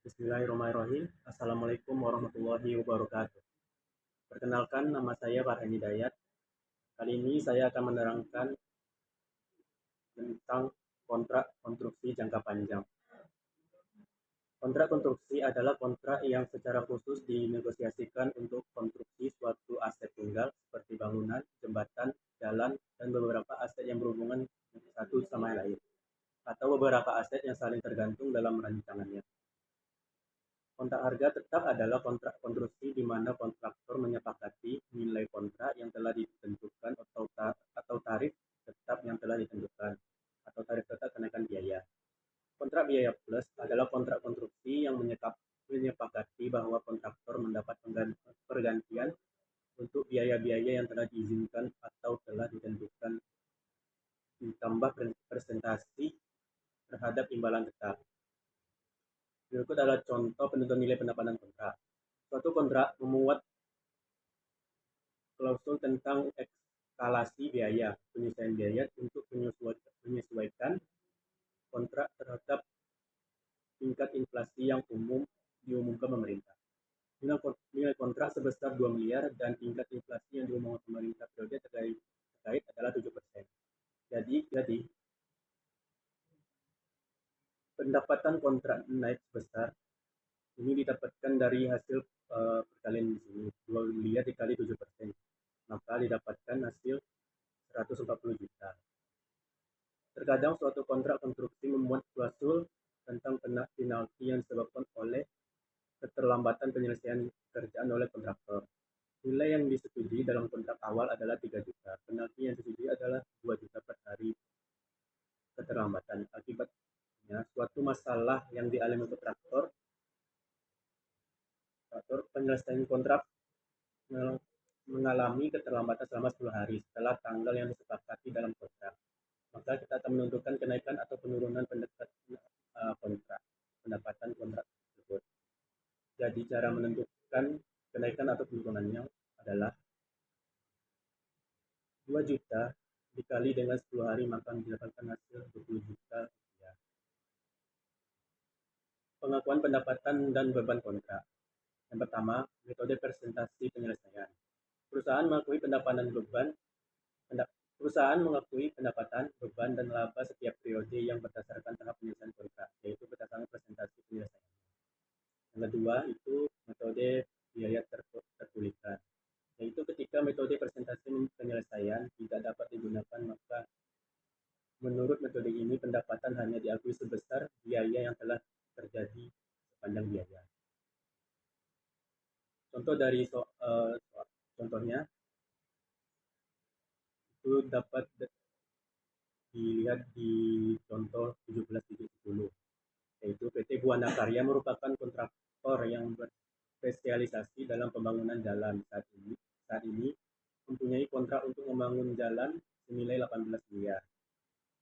Bismillahirrahmanirrahim. Assalamualaikum warahmatullahi wabarakatuh. Perkenalkan, nama saya Farhan Hidayat. Kali ini saya akan menerangkan tentang kontrak konstruksi jangka panjang. Kontrak konstruksi adalah kontrak yang secara khusus dinegosiasikan untuk konstruksi suatu aset tunggal seperti bangunan, jembatan, jalan, dan beberapa aset yang berhubungan satu sama lain, atau beberapa aset yang saling tergantung dalam rancangannya. Kontrak harga tetap adalah kontrak konstruksi di mana kontraktor menyepakati nilai kontrak yang telah ditentukan atau tarif tetap yang telah ditentukan atau tarif tetap kenaikan biaya. Kontrak biaya plus adalah kontrak konstruksi yang menyepakati bahwa kontraktor mendapat pergantian untuk biaya-biaya yang telah diizinkan atau telah ditentukan ditambah presentasi terhadap imbalan tetap. Berikut adalah contoh penentuan nilai pendapatan kontrak. Suatu kontrak memuat klausul tentang eskalasi biaya, penyesuaian biaya untuk menyesuaikan kontrak terhadap tingkat inflasi yang diumumkan pemerintah. Nilai kontrak sebesar 2 miliar dan tingkat inflasi yang diumumkan pemerintah periode terkait adalah 7%. Jadi pendapatan kontrak naik sebesar ini didapatkan dari hasil perkalian di sini 2 miliar dikali 7%, maka didapatkan hasil 140 juta. Terkadang suatu kontrak konstruksi memuat klausul tentang penalti yang disebabkan oleh keterlambatan penyelesaian pekerjaan oleh kontraktor. Nilai yang disetujui dalam kontrak awal adalah 3 juta. Penalti yang disetujui adalah 2 juta per hari keterlambatan. Akibatnya, suatu masalah yang dialami kontraktor penyelesaian kontrak mengalami keterlambatan selama 10 hari setelah tanggal yang disepakati dalam kontrak. Maka kita akan menentukan kenaikan atau penurunan pendapatan kontrak tersebut. Jadi cara menentukan kenaikan atau penurunannya adalah 2 juta dikali dengan 10 hari maka mendapatkan hasil 20 juta rupiah. Pengakuan pendapatan dan beban kontrak. Yang pertama, metode presentasi penyelesaian. Perusahaan mengakui beban dan laba setiap periode yang berdasarkan tahap penyelesaian kontrak, yaitu berdasarkan presentasi penyelesaian. Yang kedua itu metode biaya terpulihkan, yaitu ketika metode presentasi penyelesaian tidak dapat digunakan, maka menurut metode ini pendapatan hanya diakui sebesar biaya yang telah terjadi sepanjang biaya. Contoh dari contohnya itu dapat dilihat di contoh 17.10, yaitu PT Buana Karya merupakan kontraktor yang berspesialisasi dalam pembangunan jalan. Saat ini mempunyai kontrak untuk membangun jalan senilai 18 miliar.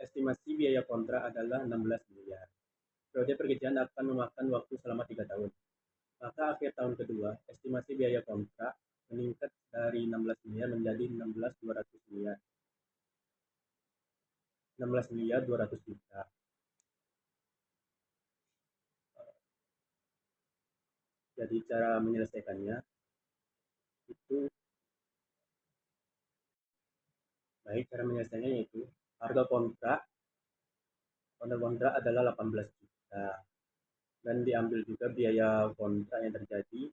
Estimasi biaya kontrak adalah 16 miliar. Periode pekerjaan akan memakan waktu selama 3 tahun. Maka akhir tahun kedua, estimasi biaya kontrak meningkat dari 16 miliar menjadi 16.200 miliar. 16 miliar 200 juta. Jadi cara menyelesaikannya itu cara menyelesaikannya yaitu harga kontrak adalah 18 juta dan diambil juga biaya kontrak yang terjadi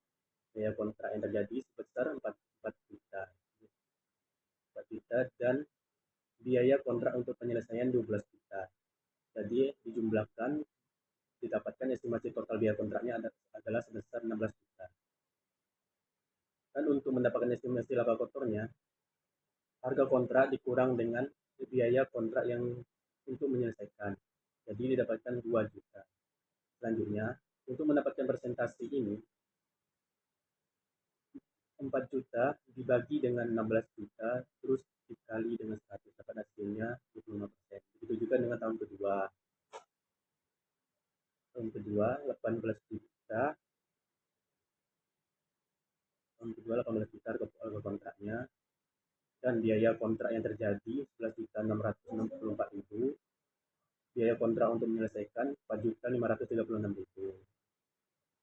sebesar 4 juta dan biaya kontrak untuk penyelesaian 12 juta. Jadi dijumlahkan didapatkan estimasi total biaya kontraknya adalah sebesar 16 juta. Dan untuk mendapatkan estimasi laba kotornya, harga kontrak dikurang dengan biaya kontrak yang untuk menyelesaikan. Jadi didapatkan 2 juta. Selanjutnya, untuk mendapatkan presentasi ini, 4 juta dibagi dengan 16 juta, terus dikali dengan 100, dapat hasilnya 25%. Begitu juga dengan tahun kedua. Tahun kedua 18 juta. Tahun kedua 18 juta harga kontraknya. Dan biaya kontrak yang terjadi 11.664.000. Biaya kontrak untuk menyelesaikan 4.536.000.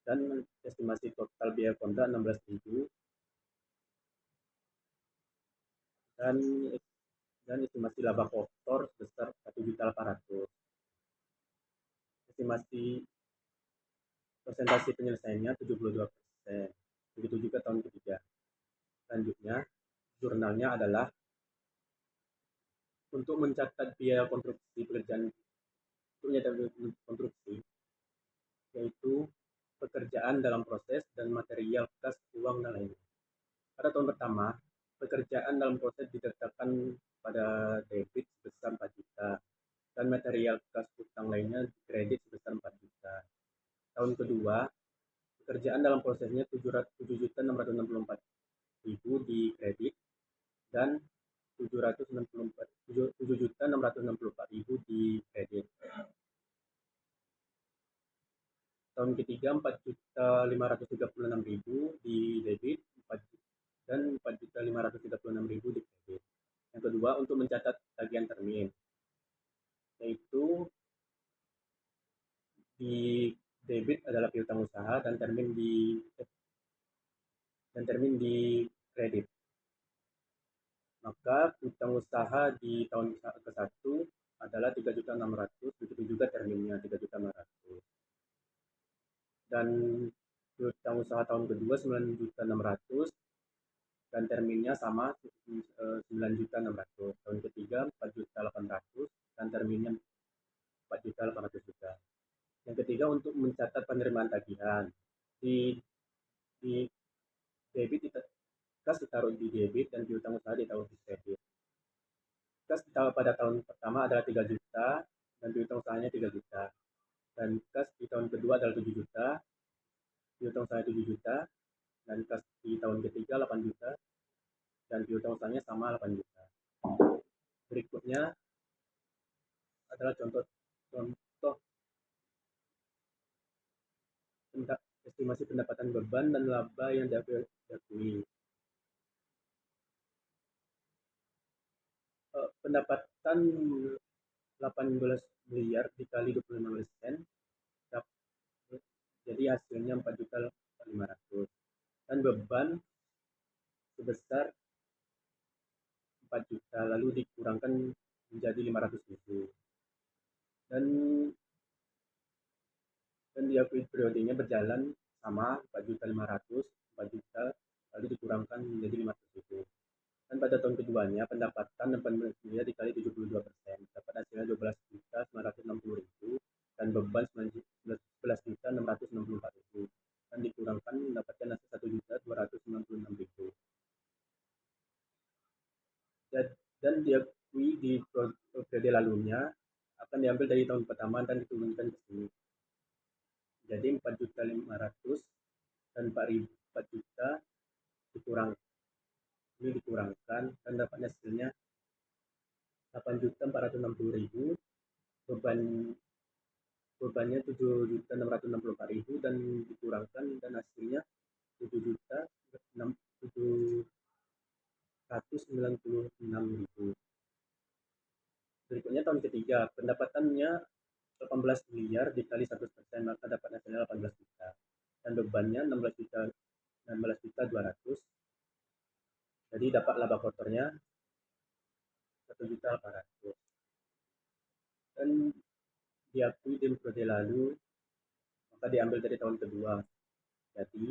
dan estimasi total biaya kontrak 16.000 dan estimasi laba kotor sebesar 1.800.000. Estimasi persentase penyelesaiannya 72%. Begitu juga tahun ketiga. Selanjutnya, jurnalnya adalah untuk mencatat biaya konstruksi pekerjaan untuk mencatat konstruksi, yaitu pekerjaan dalam proses dan material kas uang dan lainnya. Pada tahun pertama, pekerjaan dalam proses ditetapkan pada debit sebesar 4 juta dan material kas utang lainnya kredit sebesar 4 juta. Tahun kedua, pekerjaan dalam prosesnya 7.664.000 di kredit dan 7.664.000 di kredit. Tahun ketiga 4.536.000 di debit dan 4.536.000 di kredit. Yang kedua, untuk mencatat tagihan termin, yaitu di debit adalah piutang usaha dan termin di kredit. Maka piutang usaha di tahun ke-1 adalah 3.600.000, begitu juga terminnya 3.600.000. Dan piutang usaha tahun kedua 9.600.000 dan terminnya sama 9.600.000. Tahun ketiga 4.800.000 dan terminnya 4.800.000. Yang ketiga, untuk mencatat penerimaan tagihan di debit kas ditaruh di debit dan piutang usaha ditaruh di kredit. Kas pada tahun pertama adalah 3 juta dan piutang usahanya 3 juta. Dan kas di tahun kedua adalah 7 juta, piutang usahanya 7 juta, dan kas di tahun ketiga 8 juta dan piutang usahanya sama 8 juta. Berikutnya adalah contoh estimasi pendapatan beban dan laba yang diakui. Pendapatan 18 miliar dikali 25%, jadi hasilnya 4.500.000. Dan beban sebesar 4 juta, lalu dikurangkan menjadi 500.000. Dan diakui periodenya berjalan sama 4.500.000, 4 juta, lalu dikurangkan menjadi 500.000. Dan pada tahun keduanya, pendapatan 18 miliar dikali 72%, dapat hasilnya 12.960.000 dan beban 11.664.000 dan dikurangkan mendapatkan hasil 1.296.000. Dan diakui di periode lalunya akan diambil dari tahun pertama dan diturunkan ke sini. Jadi 4.500.000 dan 4 juta dikurangkan dan dapat hasilnya 8.460.000, bebannya 7.664.000 dan dikurangkan dan hasilnya 7.796.000. Berikutnya tahun ketiga, pendapatannya 18 miliar dikali 100%, maka dapat hasilnya 18 juta dan bebannya 16 juta 200. Jadi dapat laba kotornya 1.800.000. Dan diakui di periode lalu, maka diambil dari tahun kedua. Jadi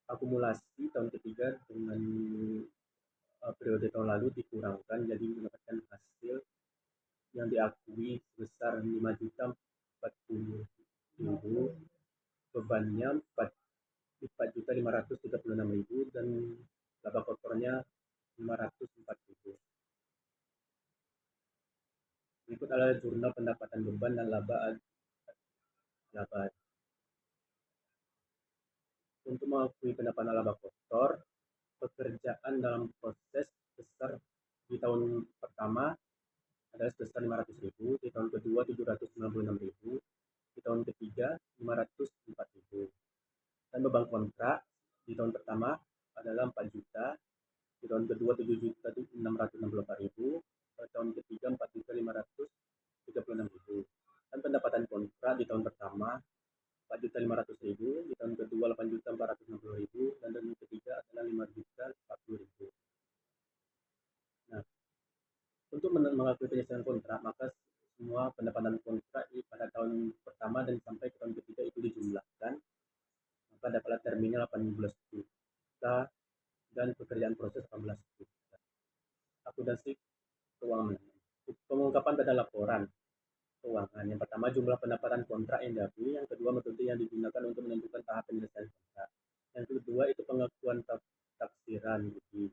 akumulasi tahun ketiga dengan periode tahun lalu dikurangkan, jadi mendapatkan hasil yang diakui sebesar 5.040.000, bebannya 4.536.000 dan laba kotornya 504.000. Berikut adalah jurnal pendapatan beban dan laba. Untuk mengakui pendapatan laba kotor, pekerjaan dalam proses besar di tahun pertama adalah sebesar 500.000, di tahun kedua 796.000, di tahun ketiga 504.000. Dan beban kontrak di tahun pertama adalah 4 juta, di tahun kedua 7.664.000, di tahun ketiga 4.536.000. Dan pendapatan kontrak di tahun pertama 4.500.000 jaminnya 18 juta dan pekerjaan proses 18 juta. Akuntansi keuangan. Pengungkapan pada laporan keuangan. Yang pertama, jumlah pendapatan kontrak yang diakui. Yang kedua, metode yang digunakan untuk menentukan tahap penyelesaian kontrak. Yang kedua, itu pengakuan taksiran rugi.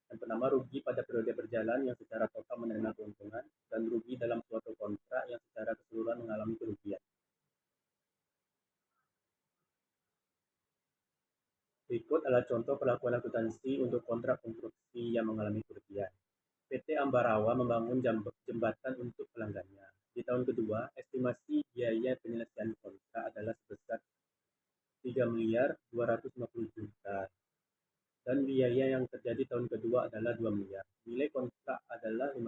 Yang pertama, rugi pada periode berjalan yang secara total menerima keuntungan, dan rugi dalam suatu kontrak yang secara keseluruhan mengalami kerugian. Berikut adalah contoh perlakuan akuntansi untuk kontrak konstruksi yang mengalami kerugian. PT Ambarawa membangun jembatan untuk pelanggannya. Di tahun kedua, estimasi biaya penyelesaian kontrak adalah sebesar 3 miliar 250 juta. Dan biaya yang terjadi tahun kedua adalah 2 miliar. Nilai kontrak adalah 5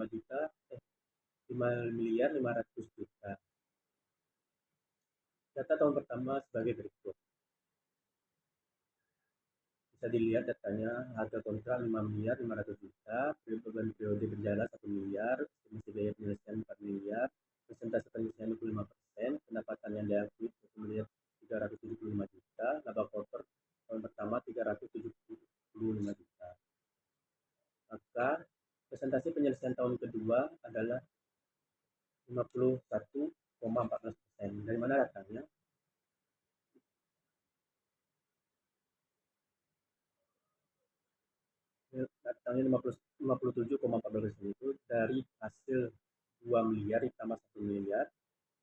miliar 500 juta. Data tahun pertama sebagai berikut. Bisa dilihat datanya, harga kontrak 5 miliar 500 juta, periode berjalan 1 miliar, estimasi biaya penyelesaian 4 miliar, persentase penyelesaian 25%, pendapatan yang diakui 1 miliar 375 juta, laba kotor tahun pertama 375 juta. Maka presentasi penyelesaian tahun kedua adalah 51,14%. Dari mana datangnya? Datangnya 57,14% itu dari hasil 2 miliar ditambah 1 miliar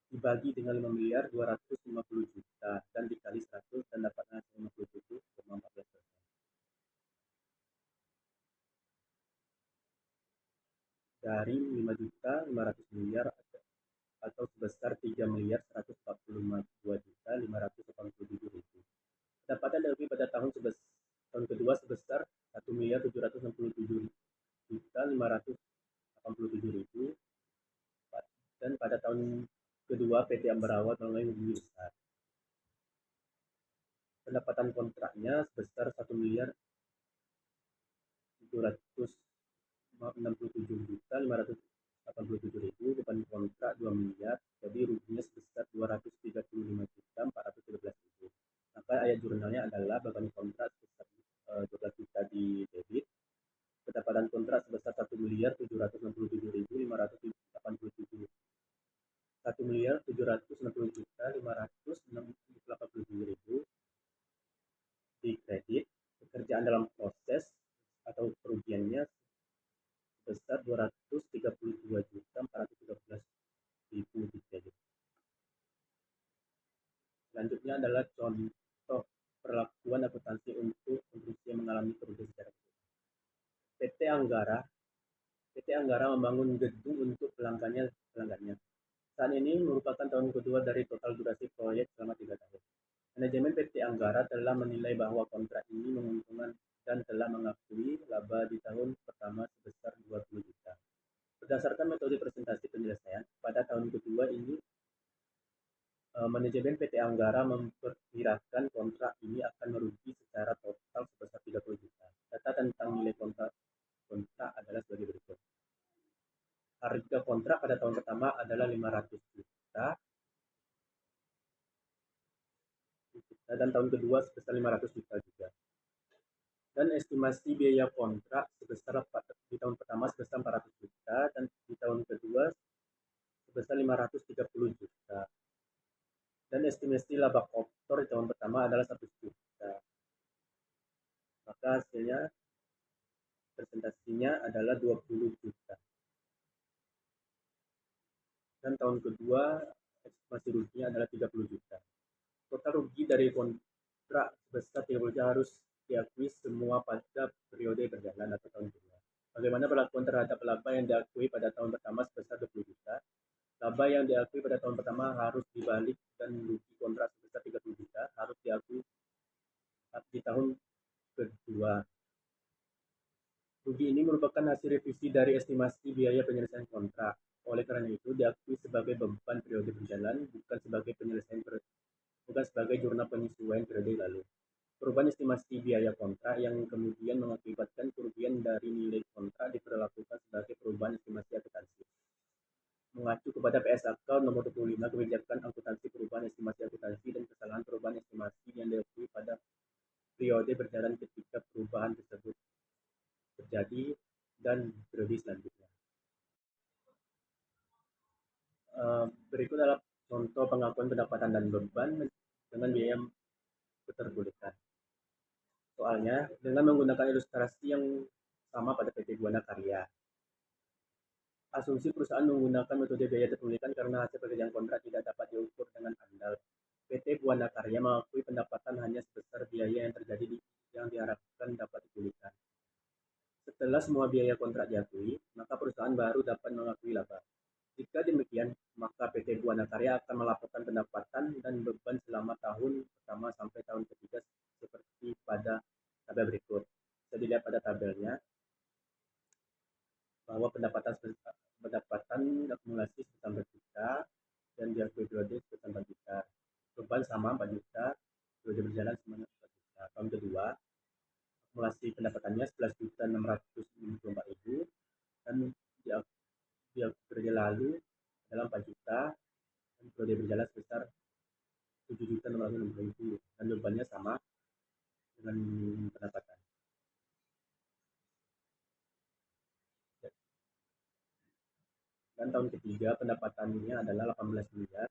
dibagi dengan 5 miliar 250 juta dan dikali 100 dan dapatnya 57,14%. Dari 5 juta 500 miliar atau sebesar 3 miliar 142 juta 587 ribu. Pendapatan diakui pada tahun kedua sebesar 1 miliar 767 juta 587 ribu, dan pada tahun kedua PT Ambarawa mengalami rugi besar. Pendapatan kontraknya sebesar 1 miliar 767 juta 587 ribu, beban kontrak 2 miliar, jadi ruginya sebesar 235 juta 413 ribu. Maka ayat jurnalnya adalah beban kontrak sebesar 12 juta di debit, pendapatan kontrak sebesar 1 miliar 767 ribu 587 1 miliar 760 juta 587 ribu di kredit, pekerjaan dalam proses atau kerugiannya sebesar 232 juta 413 ribu di kredit. Selanjutnya adalah contoh perlakuan akuntansi untuk konstruksi yang mengalami kerugian secara keseluruhan. PT Anggara membangun gedung untuk pelanggannya. Saat ini merupakan tahun kedua dari total durasi proyek selama 3 tahun. Manajemen PT Anggara telah menilai bahwa kontrak ini menguntungkan dan telah mengakui laba di tahun pertama sebesar 20 juta. Berdasarkan metode presentasi penyelesaian, pada tahun kedua ini manajemen PT Anggara memperkirakan kontrak ini akan merugi secara total sebesar 30 juta. Data tentang nilai kontrak adalah sebagai berikut. Harga kontrak pada tahun pertama adalah 500 juta, dan tahun kedua sebesar 500 juta juga. Dan estimasi biaya kontrak sebesar di tahun pertama sebesar 400 juta dan di tahun kedua sebesar 530 juta. Dan estimasi laba kotor di tahun pertama adalah 1 juta. Maka hasilnya presentasinya adalah 20 juta. Dan tahun kedua estimasi ruginya adalah 30 juta. Total rugi dari kontrak sebesar 30 juta harus diakui semua pada periode berjalan atau tahun kedua. Bagaimana perlakuan terhadap laba yang diakui pada tahun pertama sebesar 20 juta? Laba yang diakui pada tahun pertama harus dibalik dan rugi kontrak sebesar 30 juta harus diakui di tahun kedua. Rugi ini merupakan hasil revisi dari estimasi biaya penyelesaian kontrak. Oleh karena itu, diakui sebagai beban periode berjalan, bukan sebagai jurnal penyesuaian periode lalu. Perubahan estimasi biaya kontrak yang kemudian mengakibatkan kerugian dari nilai kontrak diperlakukan sebagai perubahan estimasi akuntansi. Mengacu kepada PSAK nomor 25 kebijakan akuntansi perubahan estimasi akuntansi dan kesalahan perubahan estimasi yang diakui pada periode berjalan ketika perubahan tersebut terjadi, dan periode selanjutnya. Berikut adalah contoh pengakuan pendapatan dan beban dengan biaya keterbulikan. Soalnya, dengan menggunakan ilustrasi yang sama pada PT Buana Karya. Asumsi perusahaan menggunakan metode biaya terpulihkan karena hasil pekerjaan kontrak tidak dapat diukur dengan andal. PT Buana Karya mengakui pendapatan hanya sebesar biaya yang terjadi yang diharapkan dapat dipulihkan. Setelah semua biaya kontrak diakui, maka perusahaan baru dapat mengakui laba. Jika demikian, maka PT Buana Karya akan melaporkan pendapatan dan beban selama tahun pertama sampai tahun ketiga seperti pada tabel berikut. Bisa dilihat pada tabelnya bahwa pendapatan akumulasi sebesar 4 juta dan diakui periode sebesar 4 juta. Beban sama 4 juta, periode berjalan sebanyak 4 juta. Tahun kedua, akumulasi pendapatannya 11.654.000 dan di periode lalu dalam 4 juta dan periode berjalan sebesar 7.660.000 dan bebannya sama dengan pendapatan. Dan tahun ketiga pendapatannya adalah 18 miliar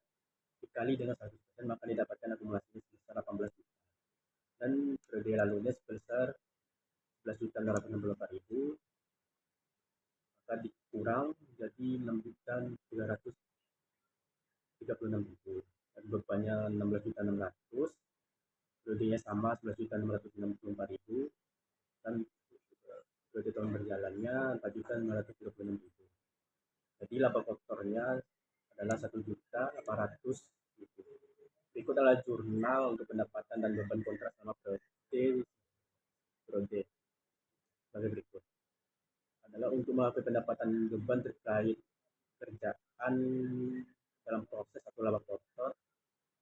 dikali dengan 100%, maka didapatkan akumulasinya sebesar 18 juta. Dan periode lalunya sebesar 11.664.000, maka dikurang jadi 6.336.000 dan bebannya 16.600, periodenya sama 11.664.000 dan periode tahun berjalannya 4.936.000. Jadi laba kotornya adalah 1.800.000. Berikut adalah jurnal untuk pendapatan dan beban kontrak selama periode sebagai berikut. Adalah untuk mengakui pendapatan beban terkait kerjaan dalam proses atau laba kotor.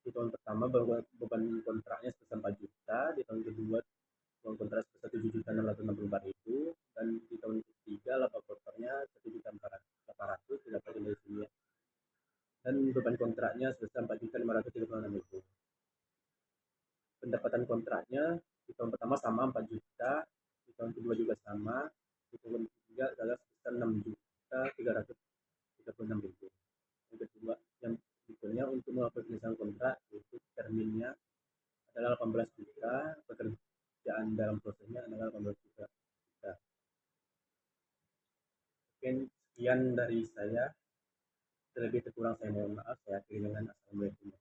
Di tahun pertama beban kontraknya sebesar 4 juta, di tahun kedua beban kontrak sebesar 7.664.000 dan di tahun ketiga laba kotornya 1.800.000 didapat dari sini, dan beban kontraknya sebesar 4.536.000. Pendapatan kontraknya di tahun pertama sama 4 juta, di tahun kedua juga sama, di tahun ketiga adalah sebesar 6.336.000. Yang kedua, yang berikutnya untuk melakukan penyelesaian kontrak yaitu terminnya adalah 18 juta, pekerjaan dalam prosesnya adalah 18 juta. Mungkin sekian dari saya, terlebih terkurang saya mohon maaf. Saya akhiri dengan assalamualaikum.